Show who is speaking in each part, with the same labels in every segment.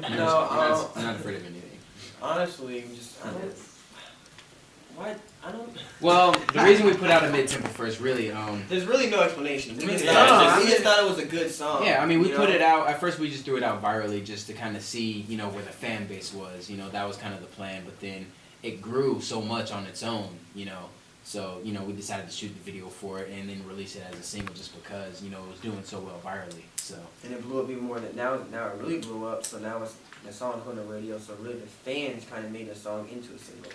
Speaker 1: No,
Speaker 2: I'm not afraid of anything.
Speaker 1: honestly, just I don't. What? I don't.
Speaker 2: Well, the reason we put out a mid-tempo first, really,
Speaker 1: There's really no explanation. We just,
Speaker 2: Yeah,
Speaker 1: we just thought it was a good song.
Speaker 2: yeah, I mean, we
Speaker 1: you
Speaker 2: put
Speaker 1: know?
Speaker 2: it out, at first we just threw it out virally just to kind of see, where the fan base was, that was kind of the plan, but then it grew so much on its own, so, we decided to shoot the video for it and then release it as a single just because, it was doing so well virally, so.
Speaker 1: And it blew up even more than now it really blew up, so now it's the song's on the radio, so really the fans kind of made the song into a single.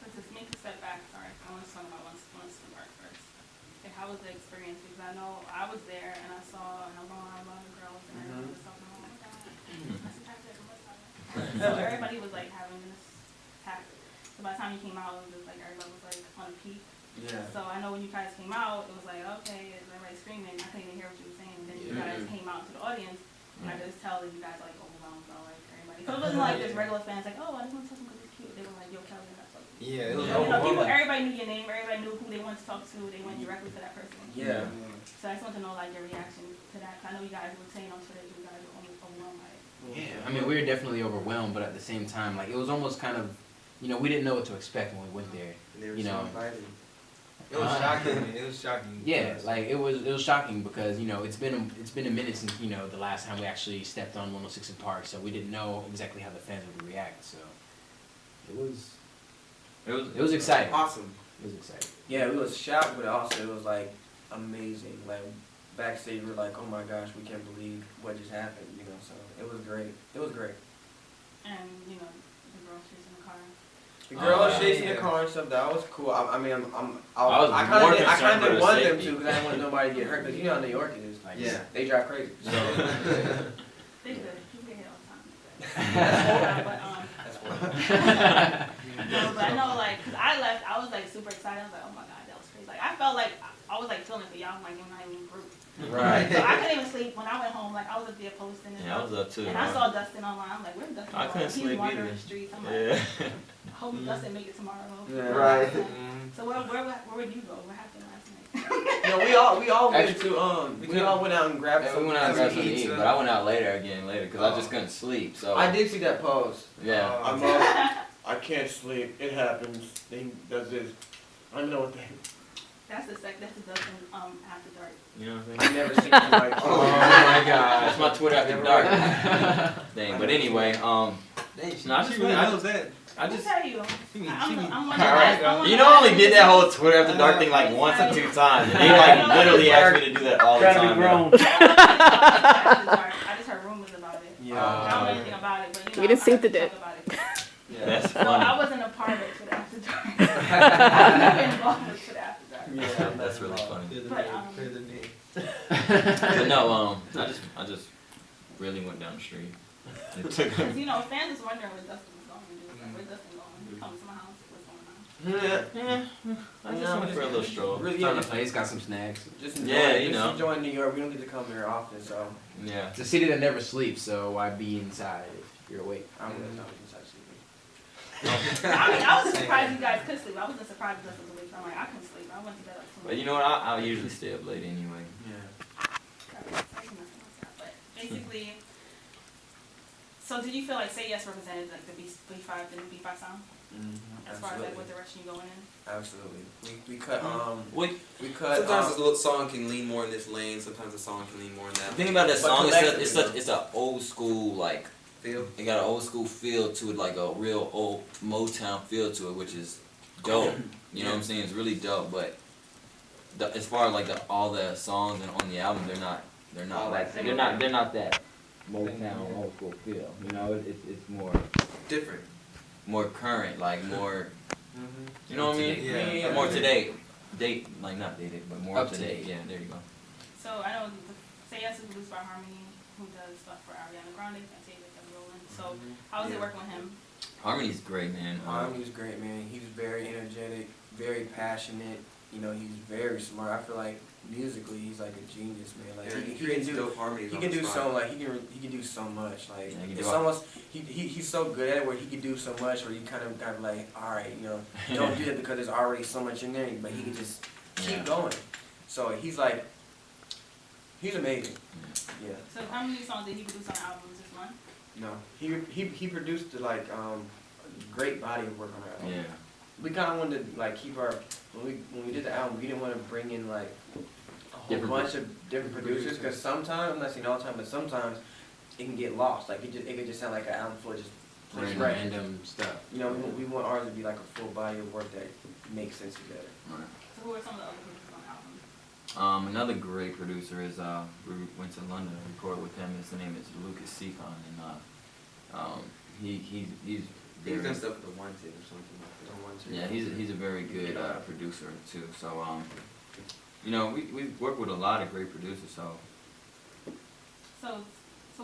Speaker 3: Let's just make a step back. Sorry, I want to talk about one part first. Okay, how was the experience? Because I know I was there and I saw a lot of girls and everyone was talking about, oh my god, that's a tactic, So everybody was like having this tactic. So by the time you came out, it was just like everybody was like on a peak.
Speaker 1: Yeah.
Speaker 3: So I know when you guys came out, it was like, okay, is everybody screaming? I couldn't even hear what you were saying. And then you guys came out to the audience, and I could just tell that you guys like overwhelmed by like everybody. So it wasn't like just regular fans like, oh, I just want to talk to him because he's cute. They were like, yo, Kelly, that's so cute.
Speaker 4: Yeah, it was
Speaker 3: People, everybody knew your name, everybody knew who they wanted to talk to, they went directly to that person.
Speaker 1: Yeah.
Speaker 3: So I just want to know like your reaction to that. I know you guys were saying on Twitter you guys were overwhelmed by it.
Speaker 2: Yeah, I mean, we were definitely overwhelmed, but at the same time, like, it was almost kind of, we didn't know what to expect when we went there,
Speaker 1: They were so invited.
Speaker 4: It was shocking. It was shocking.
Speaker 2: Yeah, like, it was shocking because, it's been a minute since, the last time we actually stepped on 106 in Park, so we didn't know exactly how the fans would react, so it was exciting.
Speaker 1: Awesome.
Speaker 2: It was exciting.
Speaker 1: Yeah, we was shocked, but also it was like amazing. Like backstage, we were like, oh my gosh, we can't believe what just happened. So it was great. It was great.
Speaker 3: And the girl chasing the car.
Speaker 1: The girl was chasing the car and stuff. That was cool. I mean, I kind of wanted them to because I didn't want nobody to get hurt. Because how New York it is. Like, they drive crazy. So.
Speaker 3: They could. You get hit all the time. But I know, like, because I left, I was like super excited. I was like, oh my god, that was crazy. Like, I felt like I was like feeling for y'all. Like, you're not even in a group.
Speaker 1: Right.
Speaker 3: So I couldn't even sleep when I went home. Like, I was up there posting and
Speaker 5: Yeah, I was up too.
Speaker 3: And I saw Dustin online. I'm like, where's Dustin?
Speaker 5: I couldn't
Speaker 3: He's
Speaker 5: sleep
Speaker 3: wandering
Speaker 5: either.
Speaker 3: the streets. I'm like,
Speaker 5: Yeah.
Speaker 3: I hope Dustin make it tomorrow.
Speaker 1: Yeah.
Speaker 4: Right.
Speaker 3: So where would you go? What happened last night?
Speaker 1: No, we all went to we all went out and grabbed
Speaker 5: Yeah,
Speaker 1: some.
Speaker 5: we went out and grabbed something to eat,
Speaker 1: pizza.
Speaker 5: but I went out later because I just couldn't sleep. So
Speaker 1: I did see that post.
Speaker 5: Yeah.
Speaker 1: I'm up. I can't sleep. It happens. He does this. I don't know what they.
Speaker 3: That's the Dustin after dark.
Speaker 5: You know what
Speaker 1: I
Speaker 5: I'm saying?
Speaker 1: never seen him like.
Speaker 5: Oh my god, that's my Twitter after dark thing. But anyway,
Speaker 4: Dang,
Speaker 5: Nah,
Speaker 4: she
Speaker 5: she
Speaker 4: really
Speaker 5: really-
Speaker 4: knows that.
Speaker 5: I
Speaker 3: Let me
Speaker 5: just
Speaker 3: tell you, I'm one of
Speaker 4: Alright,
Speaker 3: the
Speaker 5: you know I only did that whole Twitter after dark thing like once or two times. And they like literally asked me to do that all the time.
Speaker 3: I just heard rumors about it.
Speaker 1: Yeah.
Speaker 3: I don't know anything about it, but
Speaker 6: We didn't see
Speaker 3: I
Speaker 6: the
Speaker 3: talk
Speaker 6: dick.
Speaker 3: about it.
Speaker 5: That's
Speaker 3: So I
Speaker 5: funny.
Speaker 3: wasn't a part of it for the after dark. I've never involved with the after dark.
Speaker 1: Yeah,
Speaker 5: That's really funny.
Speaker 3: But,
Speaker 5: But no, I just really went down the street. It took
Speaker 3: Because, fans was wondering where Dustin was going. Like, where's Dustin going? He comes to my house. What's going on?
Speaker 5: I just went for a little stroll.
Speaker 1: Really,
Speaker 2: Trying to play, it's got some snacks.
Speaker 1: Just enjoy,
Speaker 5: Yeah,
Speaker 1: just enjoying New York. We don't get to come here often, so
Speaker 5: Yeah.
Speaker 2: It's a city that never sleeps, so why be inside if you're awake?
Speaker 1: I'm gonna talk inside sleeping.
Speaker 3: I mean, I was surprised you guys could sleep. I wasn't surprised Dustin was awake. I'm like, I couldn't sleep. I went to bed like
Speaker 5: But you know what? I usually stay up late anyway.
Speaker 1: Yeah.
Speaker 3: But basically, so did you feel like Say Yes represented like the B5, the new B5 sound? As far as like what direction you going in?
Speaker 1: Absolutely. We cut we cut
Speaker 4: Sometimes the song can lean more in this lane. Sometimes the song can lean more in that.
Speaker 5: The thing about that
Speaker 1: But
Speaker 5: song is
Speaker 1: collectively,
Speaker 5: it's a old school like
Speaker 4: feel.
Speaker 5: it got an old school feel to it, like a real old Motown feel to it, which is dope. You know what I'm saying? It's really dope. But as far as like all the songs and on the album, they're not like they're not that Motown old school feel. You know, it's
Speaker 4: Different.
Speaker 5: more current, like more. You know what I mean?
Speaker 4: Yeah.
Speaker 5: More today. Like not dated, but more
Speaker 2: Up to
Speaker 5: today.
Speaker 2: date.
Speaker 5: Yeah, there you go.
Speaker 3: So I know Say Yes is produced by Harmony, who does stuff for Ariana Grande, Fantasia, Kelly Rowland. So how was it working with him?
Speaker 5: Harmony's great, man.
Speaker 1: Harmony's great, man. He's very energetic, very passionate. He's very smart. I feel like musically, he's like a genius, man. Like
Speaker 4: Yeah,
Speaker 1: he
Speaker 4: creates
Speaker 1: can do,
Speaker 4: dope harmonies.
Speaker 1: he
Speaker 4: on
Speaker 1: can
Speaker 4: the
Speaker 1: do
Speaker 4: spot.
Speaker 1: so like he can do so much. Like
Speaker 5: Yeah, he can
Speaker 1: it's
Speaker 5: do all-
Speaker 1: almost he's so good at it where he can do so much where you kind of got like, all right, don't do it because there's already so much in there, but he can just keep
Speaker 5: Yeah.
Speaker 1: going. So he's amazing. Yeah.
Speaker 3: So how many songs did he produce on the album? Just one?
Speaker 1: No, he produced like great body of work on our album.
Speaker 5: Yeah.
Speaker 1: We kind of wanted to like keep our when we did the album, we didn't want to bring in like a whole bunch of different producers because sometimes, I'm not saying all the time, but sometimes it can get lost. Like it could just sound like an album full of just
Speaker 2: random stuff.
Speaker 1: You know, we want ours to be like a full body of work that makes sense together.
Speaker 5: Right.
Speaker 3: So who are some of the other producers on the album?
Speaker 5: Another great producer is we went to London and recorded with him. His name is Lucas Seacon, and he's
Speaker 4: He's done stuff with the Wanted or something like that.
Speaker 5: Yeah, he's a very good producer too. So you know, we work with a lot of great producers. So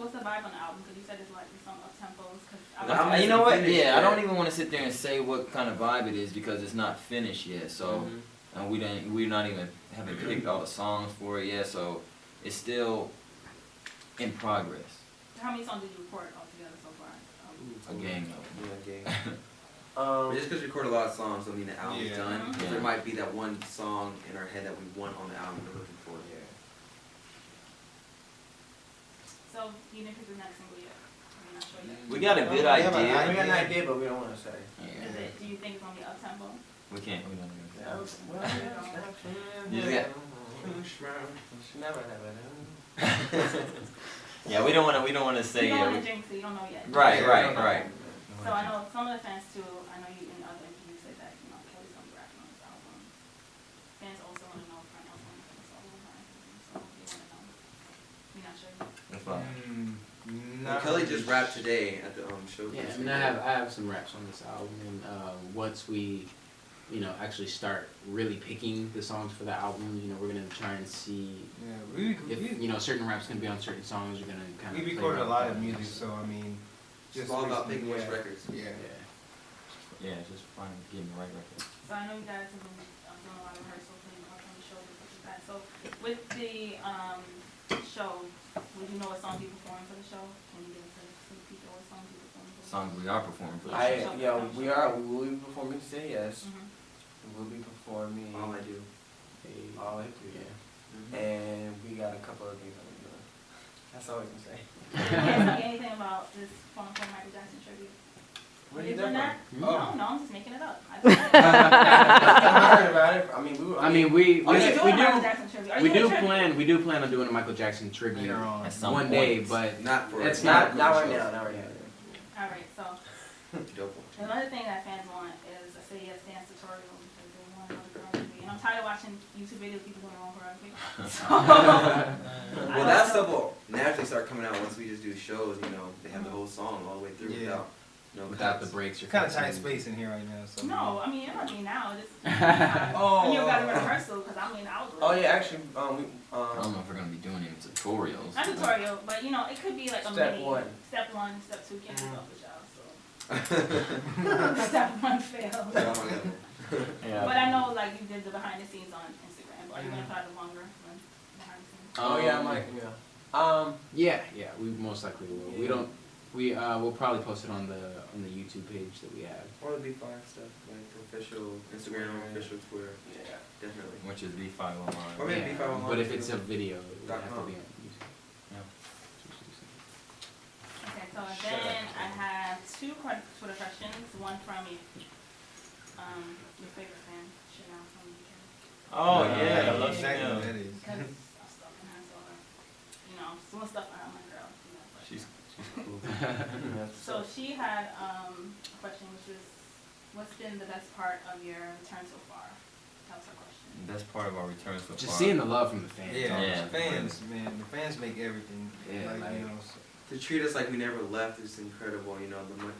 Speaker 3: what's the vibe on the album? Because you said it's like some up tempos.
Speaker 5: you know what?
Speaker 4: finished
Speaker 5: Yeah, I
Speaker 4: yet.
Speaker 5: don't even want to sit there and say what kind of vibe it is because it's not finished yet. So and we're not even haven't picked all the songs for it yet. So it's still in progress.
Speaker 3: How many songs did you record altogether so far?
Speaker 5: A gang of
Speaker 4: Yeah, gang. But just because we record a lot of songs don't mean the album's done.
Speaker 3: Mhm.
Speaker 4: There might be that one song in our head that we want on the album we're looking for.
Speaker 3: So you didn't pick the next single yet? I'm not sure yet.
Speaker 5: We got a good
Speaker 1: We
Speaker 5: idea.
Speaker 1: got an idea, but we don't want to say.
Speaker 5: Yeah.
Speaker 3: Do you think it's gonna be up tempo?
Speaker 5: We can't. We don't even. Yeah, we don't want to say.
Speaker 3: You don't want to jinx it. You don't know yet.
Speaker 5: Right.
Speaker 3: So I know some of the fans too. I know you in other interviews say that Kelly's gonna be rapping on this album. Fans also want to know if Frank also wants to solo on her. So they want to know. You're not sure yet.
Speaker 5: That's fine.
Speaker 4: Well, Kelly just rapped today at the show.
Speaker 2: Yeah, I mean, I have some raps on this album, and once we, actually start really picking the songs for the album, we're gonna try and see if certain raps can be on certain songs. We're gonna kind of.
Speaker 6: We recorded a lot of music, so I mean,
Speaker 4: It's all about picking which records.
Speaker 6: Yeah.
Speaker 5: Yeah, just finding getting the right record.
Speaker 3: So I know you guys have been doing a lot of rehearsals and work on the show and stuff like that. So with the show, would you know what songs you perform for the show? Can you give us a sneak peek of what songs you perform for?
Speaker 5: Songs we are performing for.
Speaker 1: We will be performing today. Yes,
Speaker 3: Mhm.
Speaker 1: we'll be performing.
Speaker 4: All I Do.
Speaker 1: All I Do. Yeah. And we got a couple of things that we're doing. That's all we can say.
Speaker 3: You can't say anything about this quote-unquote Michael Jackson tribute.
Speaker 1: Where you
Speaker 3: Is
Speaker 1: done
Speaker 3: there
Speaker 1: that?
Speaker 3: not? No, I'm just making it up. I
Speaker 1: I heard about it. I mean,
Speaker 2: we
Speaker 3: Are you doing a Michael
Speaker 2: do
Speaker 3: Jackson tribute? Are
Speaker 2: we
Speaker 3: you
Speaker 2: do
Speaker 3: doing a tribute?
Speaker 2: plan on doing a Michael Jackson tribute
Speaker 6: Later on.
Speaker 5: At some
Speaker 2: one
Speaker 5: point.
Speaker 2: day, but
Speaker 4: Not for
Speaker 2: it's
Speaker 1: not
Speaker 2: not.
Speaker 1: right now. Not right now.
Speaker 3: All right, so
Speaker 4: Dope.
Speaker 3: another thing that fans want is a Say Yes dance tutorial because they want another choreography. And I'm tired of watching YouTube videos of people doing their own choreography.
Speaker 4: Well, that stuff will naturally start coming out once we just do shows. They have the whole song all the way through
Speaker 6: Yeah.
Speaker 2: Without the breaks or
Speaker 6: Kind of
Speaker 2: cuts
Speaker 6: tight
Speaker 2: in.
Speaker 6: space in here right now. So
Speaker 3: No, I mean, it might be now. Just
Speaker 1: Oh.
Speaker 3: when you got a rehearsal, because I mean, I was.
Speaker 1: Oh yeah, actually,
Speaker 5: I don't know if we're gonna be doing any tutorials.
Speaker 3: Not tutorial, but it could be like a
Speaker 1: Step
Speaker 3: mini.
Speaker 1: one.
Speaker 3: Step 1, step 2 can't help with y'all. So step 1 failed.
Speaker 5: Yeah.
Speaker 3: But I know like you did the behind the scenes on Instagram. Are you gonna try the longer one behind the scenes?
Speaker 1: Oh yeah, I might. Yeah.
Speaker 2: Yeah, we most likely will. We don't. We'll probably post it on the YouTube page that we have.
Speaker 4: Or the B5 stuff, like official Instagram, official Twitter.
Speaker 1: Yeah.
Speaker 4: Definitely.
Speaker 5: Which is B5 online.
Speaker 4: Or maybe
Speaker 2: Yeah,
Speaker 4: B5 online
Speaker 2: but if
Speaker 4: too.
Speaker 2: it's a video, it would have to
Speaker 4: .com.
Speaker 2: be on YouTube.
Speaker 3: Okay, so then I have 2 Twitter questions. One from your favorite fan, Chanel from the UK.
Speaker 5: Oh
Speaker 6: Yeah,
Speaker 5: yeah, I love
Speaker 6: exactly what
Speaker 5: Chanel.
Speaker 6: that is.
Speaker 3: Because I'm stalking her, so some stuff I'm like, girl. But-
Speaker 5: She's cool.
Speaker 3: So she had a question, which was, what's been the best part of your return so far? That was her question.
Speaker 5: That's part of our return so far.
Speaker 2: Just seeing the love from the fans.
Speaker 6: Yeah,
Speaker 5: Yeah.
Speaker 6: fans, man. The fans make everything.
Speaker 2: Yeah, like-
Speaker 6: So.
Speaker 4: To treat us like we never left is incredible.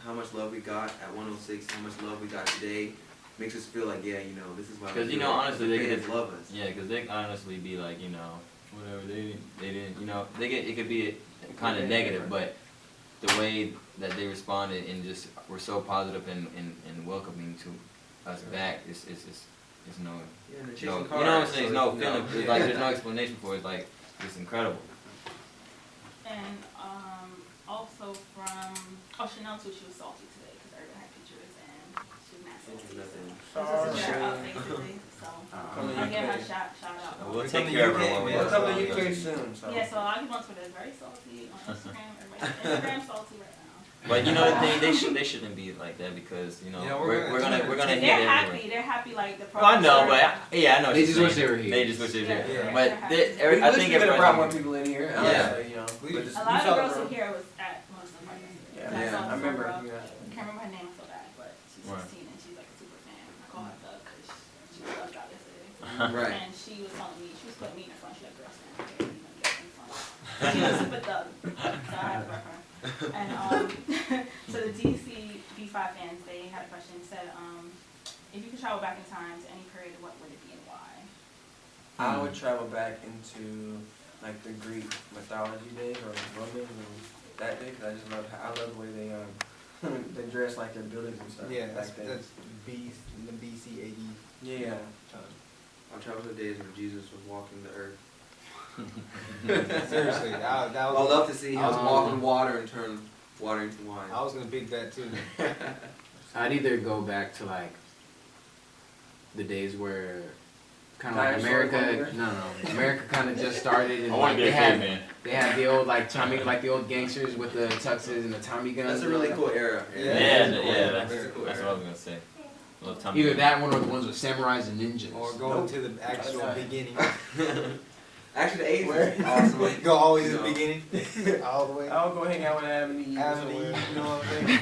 Speaker 4: How much love we got at 106, how much love we got today, makes us feel like this is why.
Speaker 5: 'Cause,
Speaker 4: we do it.
Speaker 5: honestly,
Speaker 4: the
Speaker 5: they
Speaker 4: fans
Speaker 5: could-
Speaker 4: love us.
Speaker 5: Yeah, because they honestly be like, whatever they didn't, it could be kind of negative, but the way that they responded and just were so positive and welcoming to us back is no.
Speaker 4: Yeah, and the
Speaker 5: No,
Speaker 4: chasing
Speaker 5: you know
Speaker 4: cars,
Speaker 5: what I'm saying? There's no
Speaker 4: so,
Speaker 5: feeling.
Speaker 4: yeah.
Speaker 5: It's like there's no explanation for it. It's like it's incredible.
Speaker 3: And also from, Chanel too, she was salty today because everybody had pictures and she was mad salty.
Speaker 4: Nothing.
Speaker 3: So this is her up basically. So so
Speaker 1: Come to
Speaker 3: I'll give her a
Speaker 1: UK.
Speaker 3: shout out.
Speaker 5: We'll
Speaker 6: Come
Speaker 5: take
Speaker 6: to
Speaker 5: care of
Speaker 6: UK,
Speaker 5: her when we
Speaker 6: man.
Speaker 1: We'll
Speaker 5: go.
Speaker 1: come to UK soon, so.
Speaker 3: Yeah, so a lot of people on Twitter is very salty on Instagram. Everybody's salty right now.
Speaker 5: But you know the thing, they shouldn't be like that because you know
Speaker 6: Yeah,
Speaker 5: we're gonna hit
Speaker 3: They're
Speaker 5: everywhere.
Speaker 3: happy. They're happy like the.
Speaker 5: Oh, I know, but yeah, I know. what
Speaker 2: They
Speaker 5: you're
Speaker 2: just wish
Speaker 5: saying.
Speaker 2: they were here.
Speaker 5: They just wish they were here.
Speaker 6: Yeah.
Speaker 5: But
Speaker 3: Yeah.
Speaker 5: they, I think
Speaker 1: we could have brought more
Speaker 5: everybody.
Speaker 1: people in here.
Speaker 5: Yeah.
Speaker 1: Honestly, you know.
Speaker 6: We-
Speaker 1: but just-
Speaker 3: A
Speaker 1: you
Speaker 3: lot
Speaker 1: saw
Speaker 3: of
Speaker 1: the
Speaker 3: girls
Speaker 1: room.
Speaker 3: who here was at Winston Park yesterday.
Speaker 1: Yeah,
Speaker 3: And
Speaker 1: yeah,
Speaker 3: saw
Speaker 1: I remember.
Speaker 3: some girl.
Speaker 1: Yeah.
Speaker 3: I can't remember her name so bad, but she's
Speaker 5: Right.
Speaker 3: 16 and she's like a super fan. I call her Thug because she was thugged out yesterday.
Speaker 4: Right.
Speaker 3: And she was telling me, she was putting me in the front. She like, girl, stand here. You know, get in front. She was super thug. So I had to rep her. And so the DC B5 fans, they had a question. It said, if you could travel back in time to any period, what would it be and why?
Speaker 1: I would travel back into like the Greek mythology days or Roman and that day because I just love I love the way they they dress like their buildings and stuff.
Speaker 6: Yeah,
Speaker 1: back then.
Speaker 6: that's the BC 80
Speaker 1: Yeah.
Speaker 6: time.
Speaker 4: I'll travel to the days when Jesus was walking the earth.
Speaker 6: Seriously, that
Speaker 4: I'd
Speaker 6: was.
Speaker 4: love to see him
Speaker 2: Um,
Speaker 4: walk in water and turn water into wine.
Speaker 6: I was gonna pick that too.
Speaker 2: I'd either go back to like the days where kind of like
Speaker 1: Dinosaurs
Speaker 2: America,
Speaker 1: over here?
Speaker 2: no, America kind of just started and
Speaker 5: I want
Speaker 2: like
Speaker 5: to be
Speaker 2: they
Speaker 5: a
Speaker 2: had
Speaker 5: caveman.
Speaker 2: they had the old like Tommy like the old gangsters with the tuxes and the Tommy guns.
Speaker 4: That's a
Speaker 2: and
Speaker 4: really
Speaker 2: all
Speaker 4: cool era.
Speaker 6: Yeah,
Speaker 5: Yeah,
Speaker 6: that's
Speaker 5: yeah,
Speaker 6: cool.
Speaker 5: that's,
Speaker 6: Very cool
Speaker 5: that's what I was gonna say. Little
Speaker 2: that.
Speaker 5: Tommy
Speaker 2: Either
Speaker 5: gun.
Speaker 2: that one or the ones with samurais and ninjas.
Speaker 6: Or go to the actual
Speaker 1: That's
Speaker 6: beginning.
Speaker 4: Actually, the 80s
Speaker 1: Where?
Speaker 4: is awesome.
Speaker 6: Go always to
Speaker 4: No.
Speaker 6: the beginning, all the way.
Speaker 1: I'll go hang out with Adam and Eve.
Speaker 6: Adam and
Speaker 1: somewhere.
Speaker 6: Eve, you know what I'm saying?